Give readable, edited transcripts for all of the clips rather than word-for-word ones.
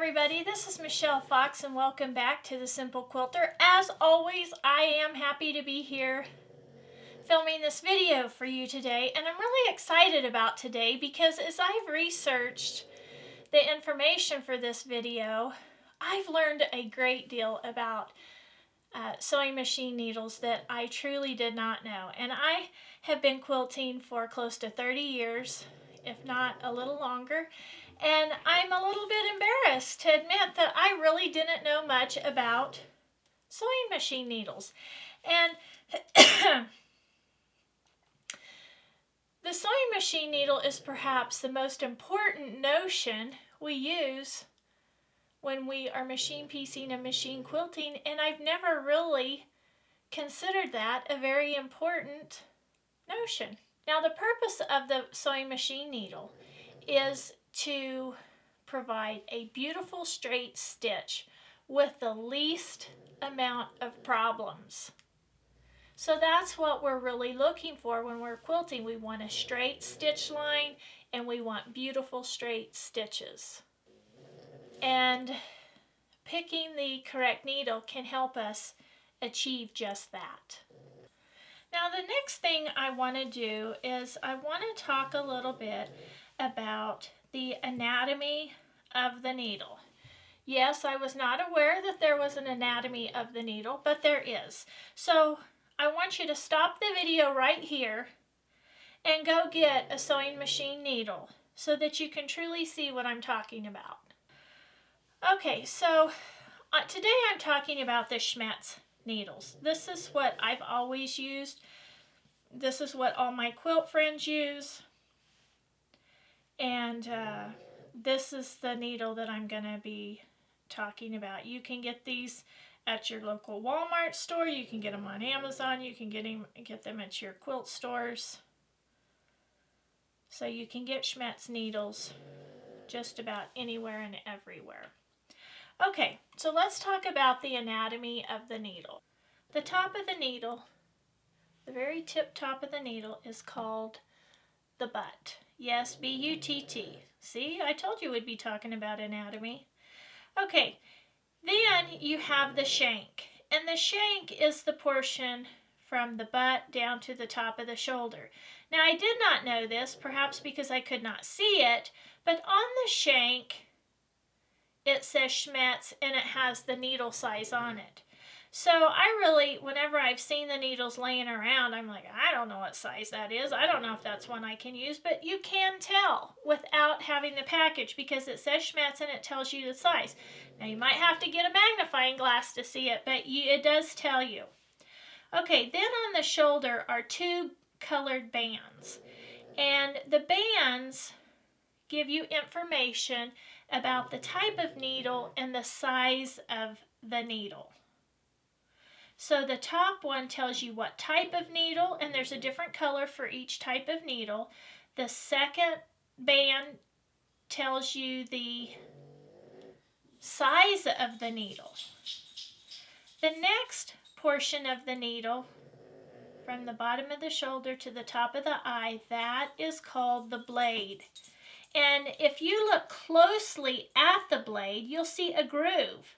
everybody, this is Michelle Fox and welcome back to The Simple Quilter. As always, I am happy to be here filming this video for you today, and I'm really excited about today because as I've researched the information for this video, I've learned a great deal about sewing machine needles that I truly did not know. And I have been quilting for close to 30 years, if not a little longer. And I'm a little bit embarrassed to admit that I really didn't know much about sewing machine needles. And the sewing machine needle is perhaps the most important notion we use when we are machine piecing and machine quilting, and I've never really considered that a very important notion. Now, the purpose of the sewing machine needle is to provide a beautiful straight stitch with the least amount of problems. So that's what we're really looking for when we're quilting. We want a straight stitch line and we want beautiful straight stitches. And picking the correct needle can help us achieve just that. Now, the next thing I want to do is I want to talk a little bit about the anatomy of the needle. Yes, I was not aware that there was an anatomy of the needle, but there is. So I want you to stop the video right here and go get a sewing machine needle so that you can truly see what I'm talking about. Okay, so today I'm talking about the Schmetz needles. This is what I've always used. This is what all my quilt friends use. And this is the needle that I'm going to be talking about. You can get these at your local Walmart store. You can get them on Amazon. You can get them at your quilt stores. So you can get Schmetz needles just about anywhere and everywhere. Okay, so let's talk about the anatomy of the needle. The top of the needle, the very tip top of the needle, is called the butt. Yes, B-U-T-T. See, I told you we'd be talking about anatomy. Okay, then you have the shank. And the shank is the portion from the butt down to the top of the shoulder. Now, I did not know this, perhaps because I could not see it, but on the shank, it says Schmetz and it has the needle size on it. So I really, whenever I've seen the needles laying around, I'm like, I don't know what size that is. I don't know if that's one I can use, but you can tell without having the package because it says Schmetz and it tells you the size. Now you might have to get a magnifying glass to see it, but it does tell you. Okay, then on the shoulder are two colored bands. And the bands give you information about the type of needle and the size of the needle. So the top one tells you what type of needle, and there's a different color for each type of needle. The second band tells you the size of the needle. The next portion of the needle, from the bottom of the shoulder to the top of the eye, that is called the blade. And if you look closely at the blade, you'll see a groove.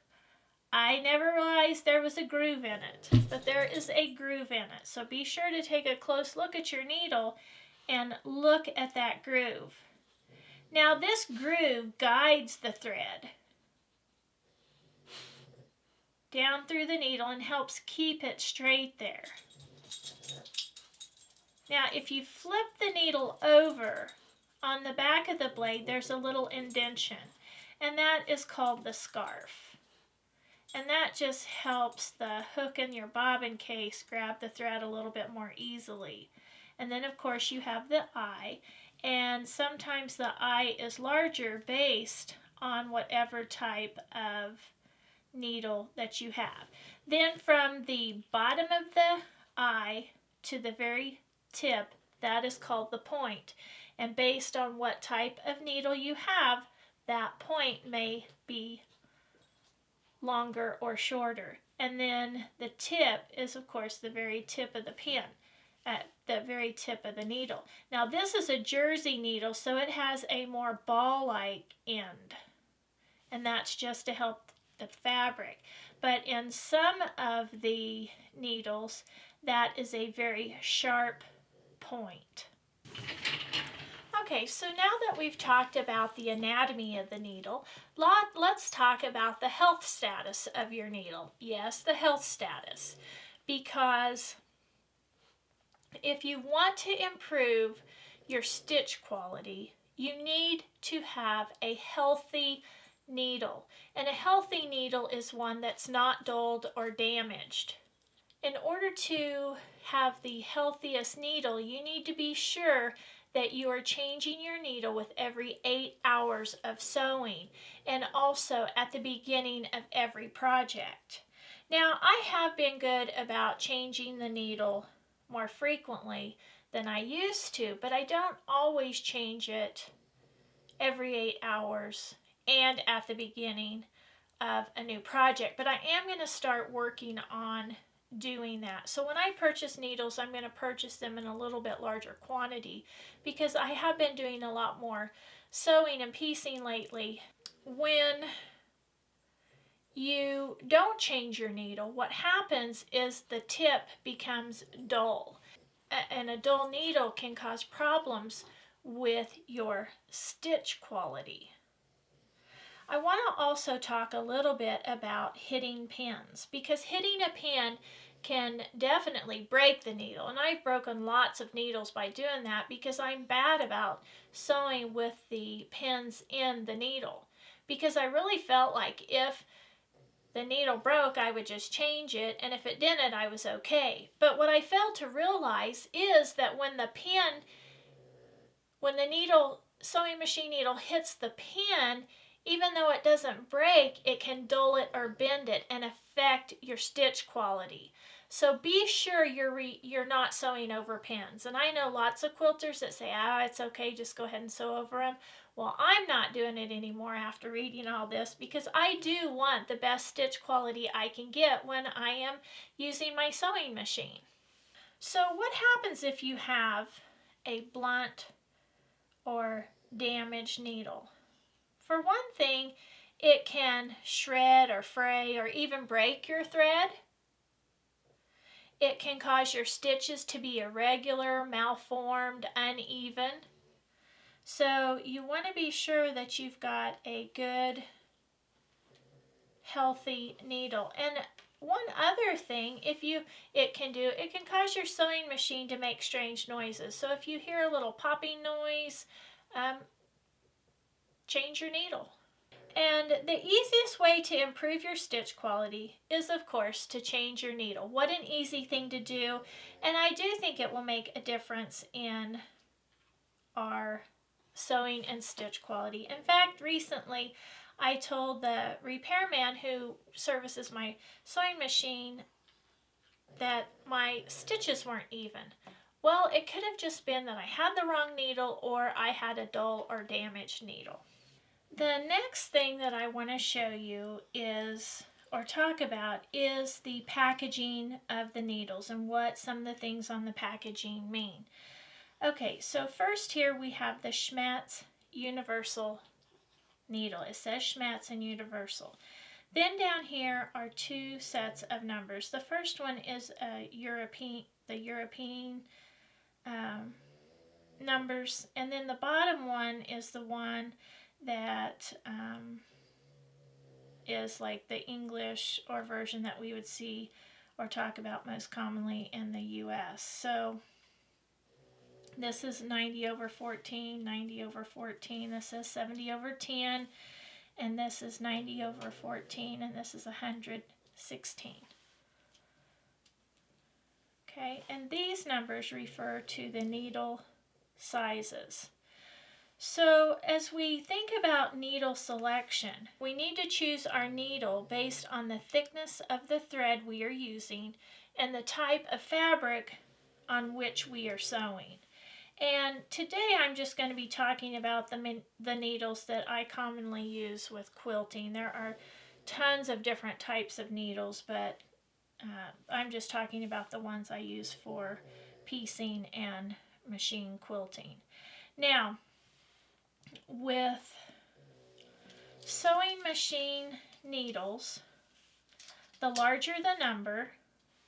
I never realized there was a groove in it, but there is a groove in it. So be sure to take a close look at your needle and look at that groove. Now this groove guides the thread down through the needle and helps keep it straight there. Now if you flip the needle over, on the back of the blade, there's a little indentation, and that is called the scarf. And that just helps the hook in your bobbin case grab the thread a little bit more easily. And then, of course, you have the eye, and sometimes the eye is larger based on whatever type of needle that you have. Then from the bottom of the eye to the very tip, that is called the point. And based on what type of needle you have, that point may be longer or shorter. And then the tip is, of course, the very tip of the pin, at the very tip of the needle. Now, this is a jersey needle, so it has a more ball-like end. and that's just to help the fabric. But in some of the needles, that is a very sharp point. Okay, so now that we've talked about the anatomy of the needle, let's talk about the health status of your needle. Yes, the health status. Because if you want to improve your stitch quality, you need to have a healthy needle. And a healthy needle is one that's not dulled or damaged. In order to have the healthiest needle, you need to be sure that you are changing your needle with every 8 hours of sewing, and also at the beginning of every project. Now, I have been good about changing the needle more frequently than I used to, but I don't always change it every 8 hours and at the beginning of a new project. But I am going to start working on doing that. So when I purchase needles, I'm going to purchase them in a little bit larger quantity because I have been doing a lot more sewing and piecing lately. When you don't change your needle, what happens is the tip becomes dull. And a dull needle can cause problems with your stitch quality. I want to also talk a little bit about hitting pins, because hitting a pin can definitely break the needle, and I've broken lots of needles by doing that because I'm bad about sewing with the pins in the needle, because I really felt like if the needle broke, I would just change it, and if it didn't, I was okay. But what I failed to realize is that when the sewing machine needle hits the pin, even though it doesn't break, it can dull it or bend it and affect your stitch quality. So be sure you're not sewing over pins. And I know lots of quilters that say, it's okay, just go ahead and sew over them. Well, I'm not doing it anymore after reading all this, because I do want the best stitch quality I can get when I am using my sewing machine. So what happens if you have a blunt or damaged needle? For one thing, it can shred or fray or even break your thread. It can cause your stitches to be irregular, malformed, uneven. So you want to be sure that you've got a good, healthy needle. And one other thing, it can cause your sewing machine to make strange noises. So if you hear a little popping noise, change your needle. And the easiest way to improve your stitch quality is, of course, to change your needle. What an easy thing to do. And I do think it will make a difference in our sewing and stitch quality. In fact, recently I told the repairman who services my sewing machine that my stitches weren't even. Well, it could have just been that I had the wrong needle or I had a dull or damaged needle. The next thing that I want to show you talk about is the packaging of the needles and what some of the things on the packaging mean. Okay, so first here we have the Schmatz Universal needle. It says Schmatz and Universal. Then down here are two sets of numbers. The first one is the European numbers, and then the bottom one is the one that is like the English or version that we would see or talk about most commonly in the US. So this is 90/14, 90/14. This is 70/10, and this is 90/14, and this is 116. Okay, and these numbers refer to the needle sizes. So as we think about needle selection, we need to choose our needle based on the thickness of the thread we are using and the type of fabric on which we are sewing. And today I'm just going to be talking about the needles that I commonly use with quilting. There are tons of different types of needles, but I'm just talking about the ones I use for piecing and machine quilting. Now, with sewing machine needles, the larger the number,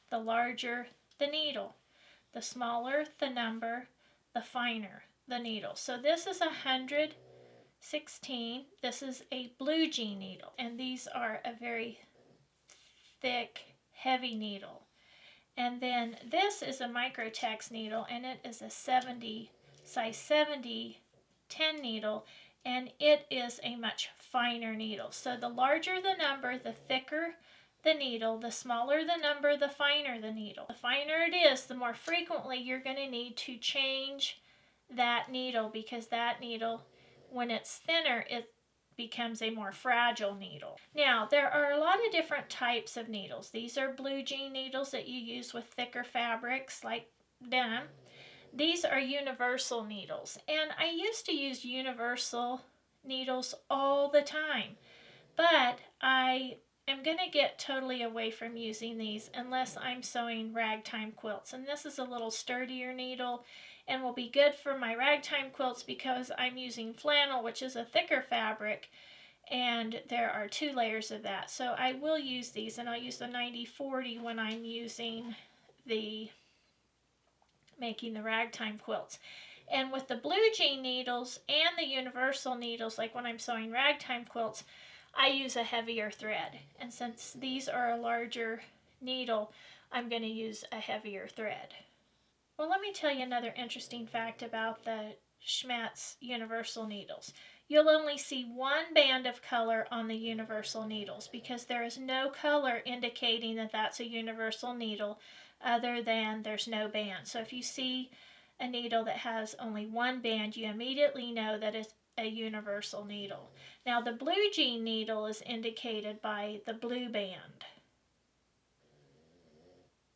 the larger the needle. The smaller the number, the finer the needle. So this is 116. This is a blue jean needle, and these are a very thick, heavy needle. And then this is a microtex needle, and it is a 70, size 70, 10 needle, and it is a much finer needle. So the larger the number, the thicker the needle, the smaller the number, the finer the needle. The finer it is, the more frequently you're going to need to change that needle, because that needle, when it's thinner, it becomes a more fragile needle. Now, there are a lot of different types of needles. These are blue jean needles that you use with thicker fabrics like denim. These are universal needles, and I used to use universal needles all the time, but I am going to get totally away from using these unless I'm sewing ragtime quilts. And this is a little sturdier needle and will be good for my ragtime quilts because I'm using flannel, which is a thicker fabric, and there are 2 layers of that. So I will use these, and I'll use the 90-40 when I'm making the ragtime quilts. And with the blue jean needles and the universal needles, like when I'm sewing ragtime quilts, I use a heavier thread. And since these are a larger needle, I'm going to use a heavier thread. Well, let me tell you another interesting fact about the Schmetz universal needles. You'll only see 1 band of color on the universal needles because there is no color indicating that that's a universal needle other than there's no band. So if you see a needle that has only 1 band, you immediately know that it's a universal needle. Now the blue jean needle is indicated by the blue band,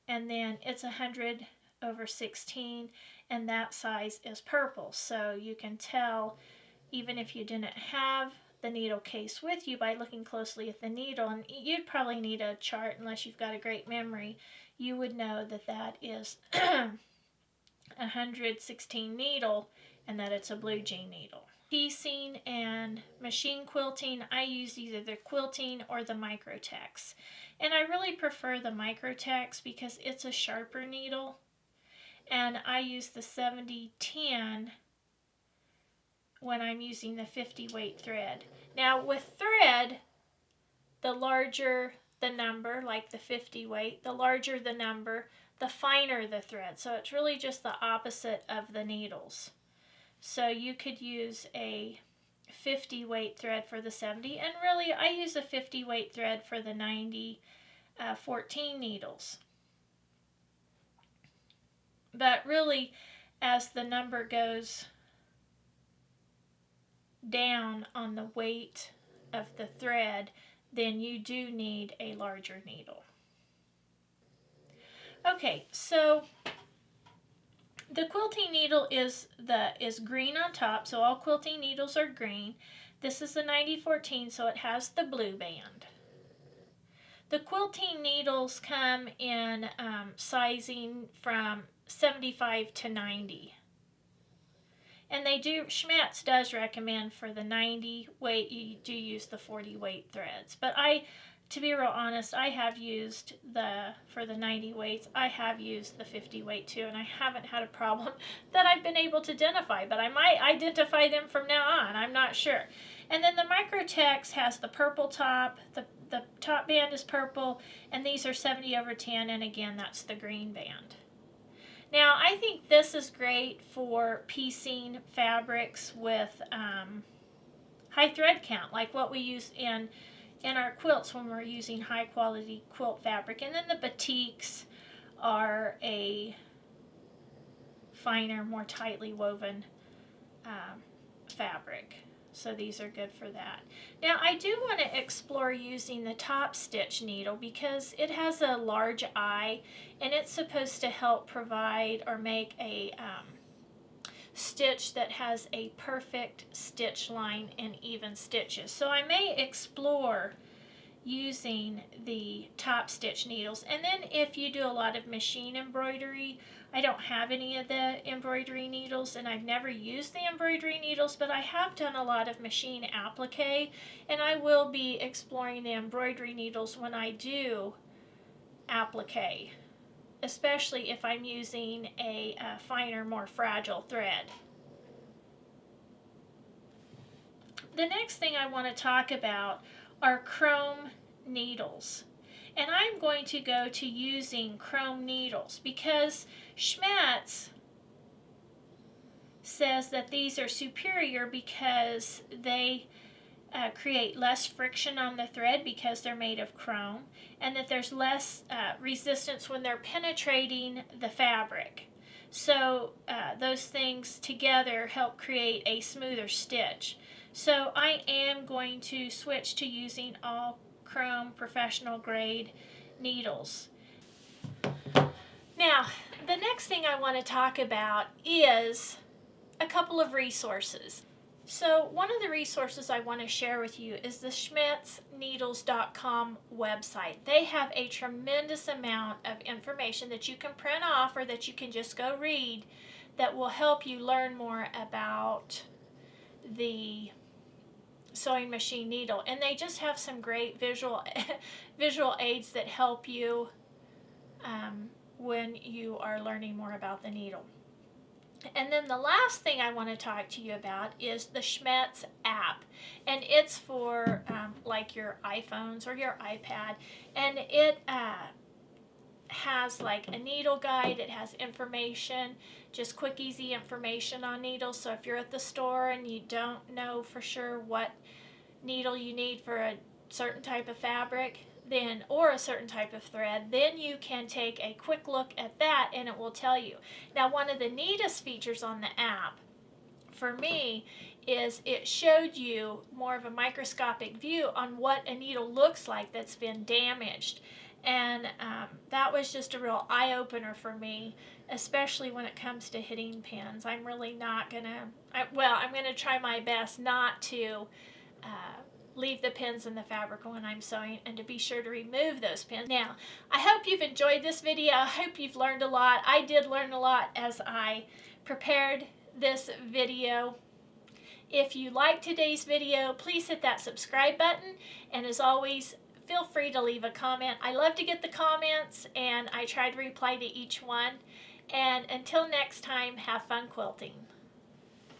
and then it's 100/16, and that size is purple. So you can tell, even if you didn't have the needle case with you, by looking closely at the needle, and you'd probably need a chart unless you've got a great memory, you would know that that is 116 needle and that it's a blue jean needle. Piecing and machine quilting, I use either the quilting or the microtex. And I really prefer the microtex because it's a sharper needle. And I use the 70-10 when I'm using the 50 weight thread. Now with thread, the larger the number, like the 50 weight, the larger the number, the finer the thread. So it's really just the opposite of the needles. So you could use a 50 weight thread for the 70, and really I use a 50 weight thread for the 90-14 needles. But really, as the number goes down on the weight of the thread, then you do need a larger needle. Okay, so the quilting needle is green on top, so all quilting needles are green. This is the 90-14, so it has the blue band. The quilting needles come in sizing from 75 to 90. And Schmetz does recommend for the 90 weight, you do use the 40 weight threads. But to be real honest, I have used for the 90 weights, I have used the 50 weight too, and I haven't had a problem that I've been able to identify, but I might identify them from now on, I'm not sure. And then the microtex has the purple top, the top band is purple, and these are 70/10, and again, that's the green band. Now, I think this is great for piecing fabrics with high thread count, like what we use in our quilts when we're using high quality quilt fabric. And then the batiks are a finer, more tightly woven fabric. So these are good for that. Now I do want to explore using the top stitch needle because it has a large eye and it's supposed to help provide or make a stitch that has a perfect stitch line and even stitches. So I may explore using the top stitch needles. And then if you do a lot of machine embroidery, I don't have any of the embroidery needles, and I've never used the embroidery needles, but I have done a lot of machine applique, and I will be exploring the embroidery needles when I do applique, especially if I'm using a finer, more fragile thread. The next thing I want to talk about are chrome needles. And I'm going to go to using chrome needles because Schmetz says that these are superior because they create less friction on the thread because they're made of chrome, and that there's less resistance when they're penetrating the fabric. So those things together help create a smoother stitch. So I am going to switch to using all chrome professional grade needles. Now, the next thing I want to talk about is a couple of resources. So one of the resources I want to share with you is the schmetzneedles.com website. They have a tremendous amount of information that you can print off or that you can just go read that will help you learn more about the sewing machine needle, and they just have some great visual aids that help you when you are learning more about the needle. And then the last thing I want to talk to you about is the Schmetz app, and it's for like your iPhones or your iPad, and it has like a needle guide. It has information, just quick, easy information on needles. So if you're at the store and you don't know for sure what needle you need for a certain type of fabric, then or a certain type of thread, then you can take a quick look at that and it will tell you. Now, one of the neatest features on the app for me is it showed you more of a microscopic view on what a needle looks like that's been damaged. And that was just a real eye-opener for me, especially when it comes to hitting pins. I'm really not going to, I'm going to try my best not to leave the pins in the fabric when I'm sewing, and to be sure to remove those pins. Now, I hope you've enjoyed this video. I hope you've learned a lot. I did learn a lot as I prepared this video. If you liked today's video, please hit that subscribe button, and as always, feel free to leave a comment. I love to get the comments, and I try to reply to each one. And until next time, have fun quilting.